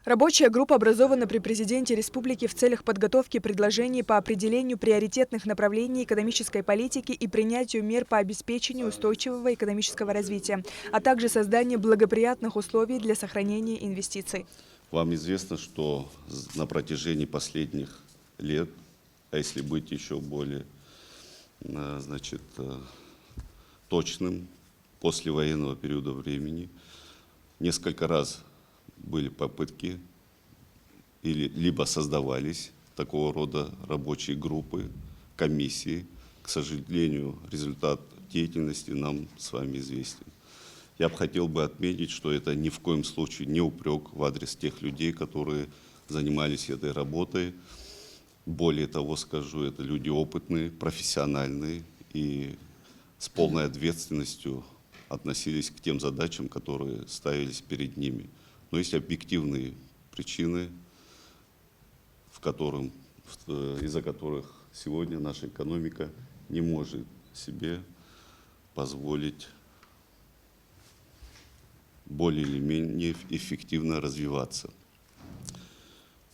Рабочая группа образована при президенте республики в целях подготовки предложений по определению приоритетных направлений экономической политики и принятию мер по обеспечению устойчивого экономического развития, а также создания благоприятных условий для сохранения инвестиций. Вам известно, что на протяжении последних лет, а если быть еще более точным, после военного периода времени, несколько раз были попытки, либо создавались такого рода рабочие группы, комиссии. К сожалению, результат деятельности нам с вами известен. Я бы хотел отметить, что это ни в коем случае не упрек в адрес тех людей, которые занимались этой работой. Более того, скажу, это люди опытные, профессиональные и с полной ответственностью относились к тем задачам, которые ставились перед ними. Но есть объективные причины, из-за которых сегодня наша экономика не может себе позволить более или менее эффективно развиваться.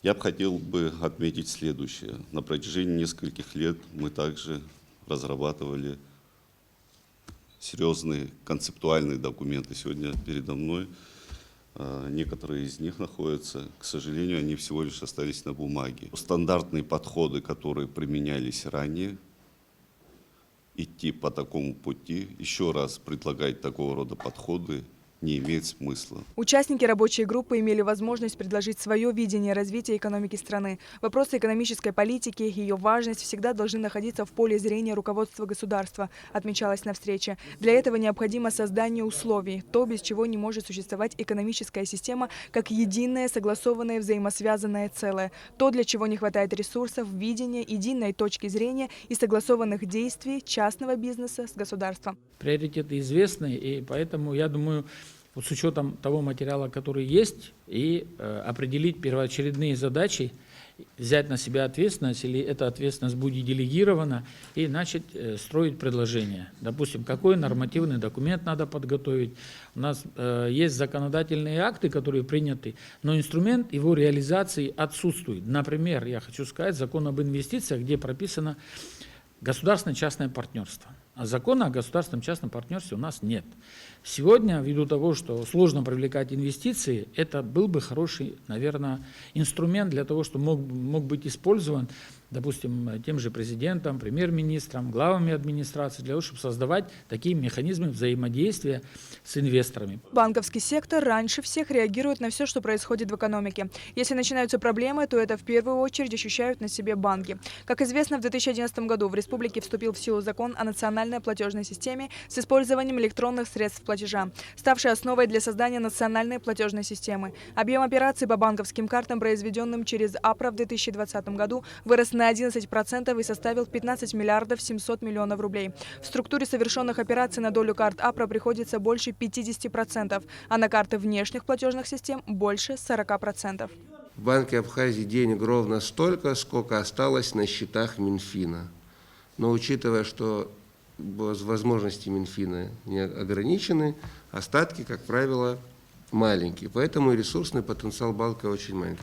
Я бы хотел отметить следующее. На протяжении нескольких лет мы также разрабатывали серьезные концептуальные документы. Сегодня передо мной некоторые из них находятся, к сожалению, они всего лишь остались на бумаге. Стандартные подходы, которые применялись ранее, идти по такому пути, еще раз предлагать такого рода подходы не имеет смысла. Участники рабочей группы имели возможность предложить свое видение развития экономики страны. Вопросы экономической политики, ее важность всегда должны находиться в поле зрения руководства государства, отмечалось на встрече. Для этого необходимо создание условий, то, без чего не может существовать экономическая система, как единое, согласованное, взаимосвязанное целое. То, для чего не хватает ресурсов, видения, единой точки зрения и согласованных действий частного бизнеса с государством. Приоритеты известны, и поэтому, я думаю, вот с учетом того материала, который есть, и определить первоочередные задачи, взять на себя ответственность, или эта ответственность будет делегирована, и начать строить предложения. Допустим, какой нормативный документ надо подготовить. У нас есть законодательные акты, которые приняты, но инструмент его реализации отсутствует. Например, я хочу сказать, закон об инвестициях, где прописано государственно-частное партнерство. А закона о государственном частном партнерстве у нас нет. Сегодня, ввиду того, что сложно привлекать инвестиции, это был бы хороший, наверное, инструмент для того, чтобы мог быть использован, допустим, тем же президентом, премьер-министром, главами администрации, для того, чтобы создавать такие механизмы взаимодействия с инвесторами. Банковский сектор раньше всех реагирует на все, что происходит в экономике. Если начинаются проблемы, то это в первую очередь ощущают на себе банки. Как известно, в 2011 году в республике вступил в силу закон о национальной платежной системе с использованием электронных средств платежа, ставший основой для создания национальной платежной системы. Объем операций по банковским картам, произведенным через АПРА в 2020 году, вырос на 11% и составил 15 миллиардов 700 миллионов рублей. В структуре совершенных операций на долю карт АПРА приходится больше 50%, а на карты внешних платежных систем больше 40%. В Банке Абхазии денег ровно столько, сколько осталось на счетах Минфина. Но учитывая, что возможности Минфина не ограничены, остатки, как правило, маленькие. Поэтому и ресурсный потенциал банка очень маленький.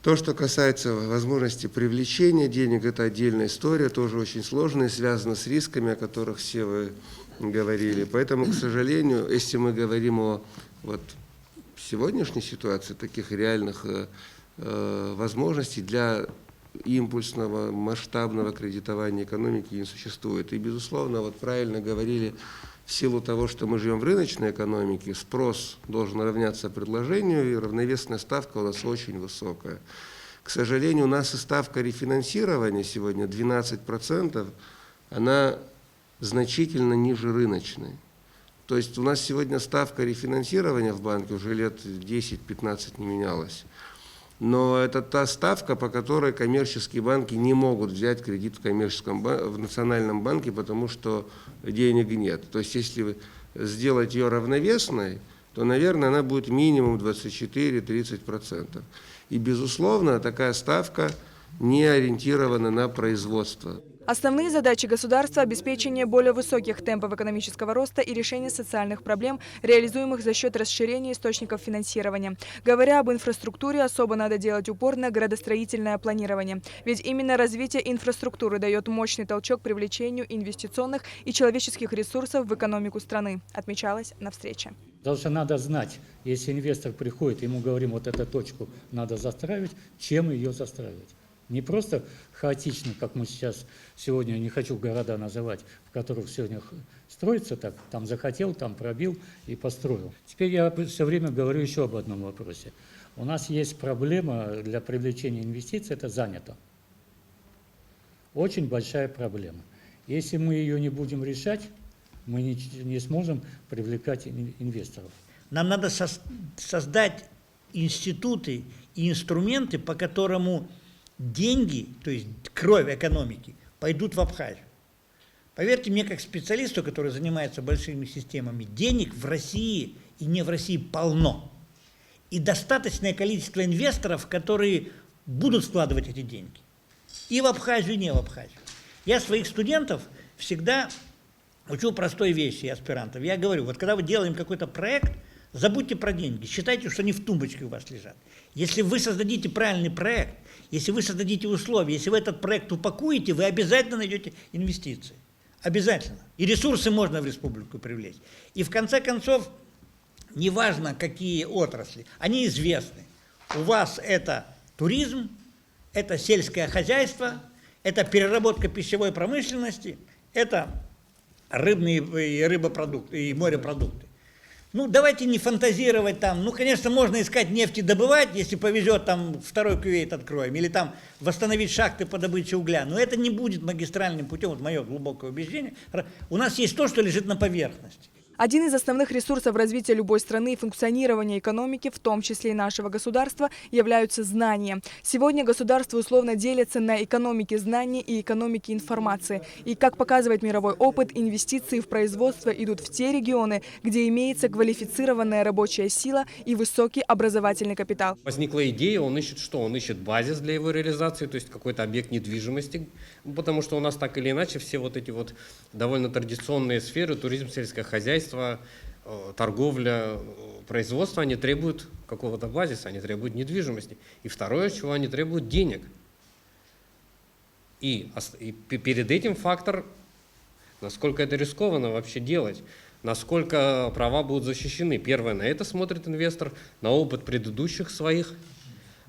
То, что касается возможности привлечения денег, это отдельная история, тоже очень сложная, связана с рисками, о которых все вы говорили. Поэтому, к сожалению, если мы говорим о сегодняшней ситуации, таких реальных возможностей для импульсного, масштабного кредитования экономики не существует. И, безусловно, правильно говорили, в силу того, что мы живем в рыночной экономике, спрос должен равняться предложению, и равновесная ставка у нас очень высокая. К сожалению, у нас и ставка рефинансирования сегодня 12%, она значительно ниже рыночной. То есть у нас сегодня ставка рефинансирования в банке уже лет 10-15 не менялась. Но это та ставка, по которой коммерческие банки не могут взять кредит в национальном банке, потому что денег нет. То есть если сделать ее равновесной, то, наверное, она будет минимум 24-30%. И, безусловно, такая ставка не ориентирована на производство. Основные задачи государства – обеспечение более высоких темпов экономического роста и решение социальных проблем, реализуемых за счет расширения источников финансирования. Говоря об инфраструктуре, особо надо делать упор на градостроительное планирование. Ведь именно развитие инфраструктуры дает мощный толчок привлечению инвестиционных и человеческих ресурсов в экономику страны, отмечалось на встрече. Потому что надо знать, если инвестор приходит, ему говорим, вот эту точку надо застраивать, чем ее застраивать. Не просто хаотично, как мы сегодня, не хочу города называть, в которых сегодня строится так, там захотел, там пробил и построил. Теперь я все время говорю еще об одном вопросе. У нас есть проблема для привлечения инвестиций, это занято. Очень большая проблема. Если мы ее не будем решать, мы не сможем привлекать инвесторов. Нам надо создать институты и инструменты, по которому деньги, то есть кровь экономики, пойдут в Абхазию. Поверьте мне, как специалисту, который занимается большими системами, денег в России и не в России полно. И достаточное количество инвесторов, которые будут вкладывать эти деньги. И в Абхазию, и не в Абхазию. Я своих студентов всегда учу простой вещи, аспирантов. Я говорю, вот когда вы делаем какой-то проект, забудьте про деньги, считайте, что они в тумбочке у вас лежат. Если вы создадите правильный проект, если вы создадите условия, если вы этот проект упакуете, вы обязательно найдете инвестиции. Обязательно. И ресурсы можно в республику привлечь. И в конце концов, неважно, какие отрасли, они известны. У вас это туризм, это сельское хозяйство, это переработка пищевой промышленности, это рыбные и рыбопродукты, и морепродукты. Ну, давайте не фантазировать там. Ну, конечно, можно искать нефть и добывать, если повезет, там, второй Кувейт откроем, или там восстановить шахты по добыче угля. Но это не будет магистральным путем, вот мое глубокое убеждение. У нас есть то, что лежит на поверхности. Один из основных ресурсов развития любой страны и функционирования экономики, в том числе и нашего государства, являются знания. Сегодня государство условно делится на экономики знаний и экономики информации. И, как показывает мировой опыт, инвестиции в производство идут в те регионы, где имеется квалифицированная рабочая сила и высокий образовательный капитал. Возникла идея, он ищет что? Он ищет базис для его реализации, то есть какой-то объект недвижимости, потому что у нас так или иначе все вот эти вот довольно традиционные сферы, туризм, сельское хозяйство, торговля, производство, они требуют какого-то базиса, они требуют недвижимости. И второе, чего они требуют, денег. И перед этим фактор, насколько это рискованно вообще делать, насколько права будут защищены. Первое, на это смотрит инвестор, на опыт предыдущих своих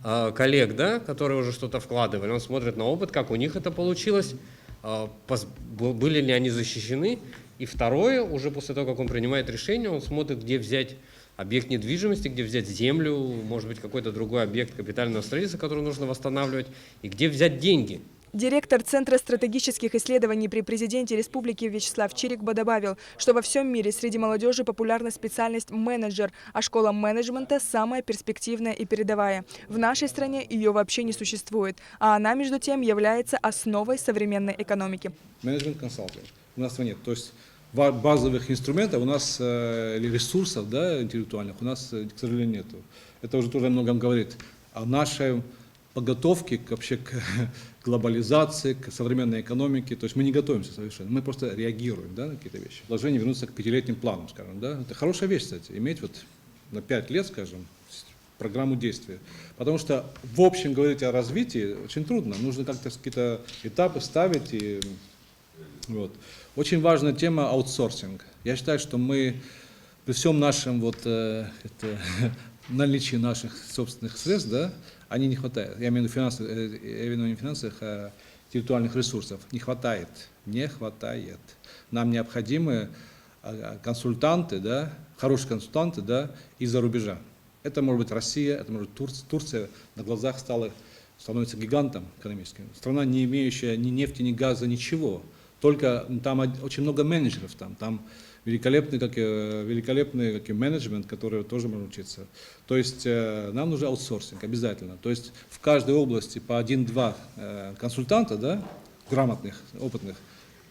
коллег, да, которые уже что-то вкладывали. Он смотрит на опыт, как у них это получилось, были ли они защищены. И второе, уже после того, как он принимает решение, он смотрит, где взять объект недвижимости, где взять землю, может быть, какой-то другой объект капитального строительства, который нужно восстанавливать, и где взять деньги. Директор Центра стратегических исследований при президенте республики Вячеслав Чирикба добавил, что во всем мире среди молодежи популярна специальность менеджер, а школа менеджмента самая перспективная и передовая. В нашей стране ее вообще не существует, а она, между тем, является основой современной экономики. Менеджмент-консалтинг у нас нет. То есть базовых инструментов у нас, или ресурсов, да, интеллектуальных у нас, к сожалению, нету. Это уже тоже о многом говорит. О нашей подготовке вообще к глобализации, к современной экономике. То есть мы не готовимся совершенно, мы просто реагируем, да, на какие-то вещи. Должны вернуться к 5-летним планам, скажем. Да? Это хорошая вещь, кстати, иметь вот на 5 лет, скажем, программу действия. Потому что в общем говорить о развитии очень трудно. Нужно как-то какие-то этапы ставить. И, вот. Очень важная тема аутсорсинг. Я считаю, что мы при всем нашем наличии наших собственных средств, да, они не хватает. Я имею в виду не финансовых, а интеллектуальных ресурсов. Не хватает. Не хватает. Нам необходимы консультанты, да, хорошие консультанты, да, из-за рубежа. Это может быть Россия, это может быть Турция. На глазах становится гигантом экономическим. Страна, не имеющая ни нефти, ни газа, ничего. Только там очень много менеджеров, там великолепный менеджмент, который тоже можно учиться. То есть нам нужен аутсорсинг обязательно. То есть в каждой области по 1-2 консультанта, да, грамотных, опытных,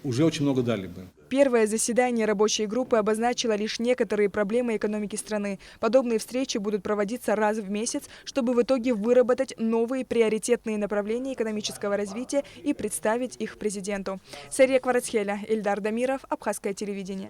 уже очень много дали бы. Первое заседание рабочей группы обозначило лишь некоторые проблемы экономики страны. Подобные встречи будут проводиться раз в месяц, чтобы в итоге выработать новые приоритетные направления экономического развития и представить их президенту. Сария Кварацхеля, Ильдар Дамиров, Абхазское телевидение.